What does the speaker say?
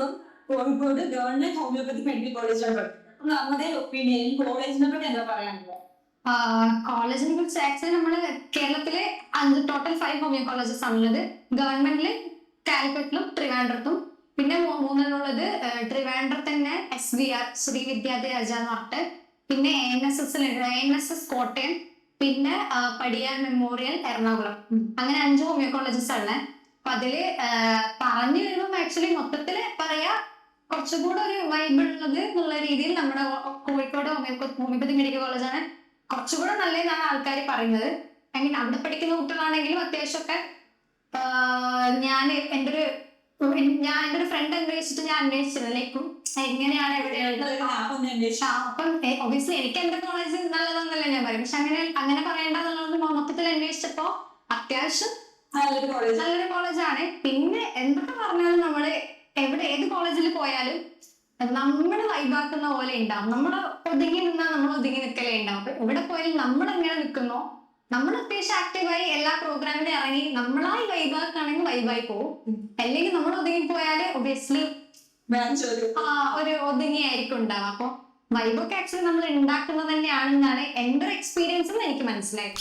ഇപ്പം Kozhikode government homeopathy medical കോളേജിലാണ് പഠിക്കുന്നത്. നമ്മുടെ ഒപ്പീനിയൻ കോളേജിനെ പറ്റി എന്താ പറയാനുള്ളത്? കോളേജിനെ കുറിച്ച് ആക്ച്വലി നമ്മള് കേരളത്തിലെ ടോട്ടൽ 5 ഹോമിയോ കോളേജസ് ആണുള്ളത്. ഗവൺമെന്റില് കാലിക്കറ്റിലും ട്രിവാൻഡ്രത്തും, പിന്നെ മൂന്നെണ്ണുള്ളത് ട്രിവാൻഡ്രത്ത് തന്നെ SVR ശ്രീ വിദ്യാധിരാജ എന്ന് പറഞ്ഞിട്ട്, പിന്നെ ANSS കോട്ടയം, പിന്നെ പടിയാർ മെമ്മോറിയൽ എറണാകുളം. അങ്ങനെ 5 ഹോമിയോ കോളേജസ് ആണ്. അപ്പൊ അതില് പറഞ്ഞു വരുമ്പോൾ ആക്ച്വലി മൊത്തത്തില് പറയാ കുറച്ചുകൂടെ ഒരു വൈബ് ഉള്ളത് എന്നുള്ള രീതിയിൽ നമ്മുടെ കോഴിക്കോട് ഹോമിയോപ്പതി മെഡിക്കൽ കോളേജാണ് കുറച്ചുകൂടെ നല്ലതെന്നാണ് ആൾക്കാർ പറയുന്നത്. ഐ മീൻ അവിടെ പഠിക്കുന്ന കുട്ടികളാണെങ്കിലും അത്യാവശ്യമൊക്കെ ഞാൻ എൻ്റെ ഒരു ഫ്രണ്ട് അന്വേഷിച്ചിട്ട് ഞാൻ അന്വേഷിച്ചത് ലൈക്കും എങ്ങനെയാണ് അപ്പം ഒബിയസ്ലി എനിക്ക് എന്റെ കോളേജ് നല്ലതാന്നല്ല ഞാൻ പറയും. പക്ഷെ അങ്ങനെ പറയേണ്ടതുള്ളത് മൊത്തത്തിൽ അന്വേഷിച്ചപ്പോ അത്യാവശ്യം നല്ലൊരു കോളേജാണ്. പിന്നെ എന്തൊക്കെ പറഞ്ഞാലും നമ്മള് ഏത് കോളേജിൽ പോയാലും നമ്മള് വൈബാക്കുന്ന പോലെ ഉണ്ടാവും. നമ്മൾ ഒതുങ്ങി നിന്നാൽ നമ്മൾ ഒതുങ്ങി നിൽക്കലേ ഉണ്ടാവും. അപ്പൊ എവിടെ പോയാലും നമ്മൾ എങ്ങനെ നിൽക്കുന്നോ, നമ്മൾ അത്യാവശ്യം ആക്റ്റീവായി എല്ലാ പ്രോഗ്രാമിലും ഇറങ്ങി നമ്മളായി വൈബാക്കുകയാണെങ്കിൽ വൈബായി പോകും. അല്ലെങ്കിൽ നമ്മൾ ഒതുങ്ങി പോയാല് ഒബിയസ്ലി ഒരു ഒതുങ്ങിയായിരിക്കും ഉണ്ടാവുക. അപ്പൊ വൈബൊക്കെ ആക്ച്വലി നമ്മൾ ഉണ്ടാക്കുന്നത് തന്നെയാണെന്നാണ് എൻ്റെ ഒരു എക്സ്പീരിയൻസിൽ എനിക്ക് മനസ്സിലായത്.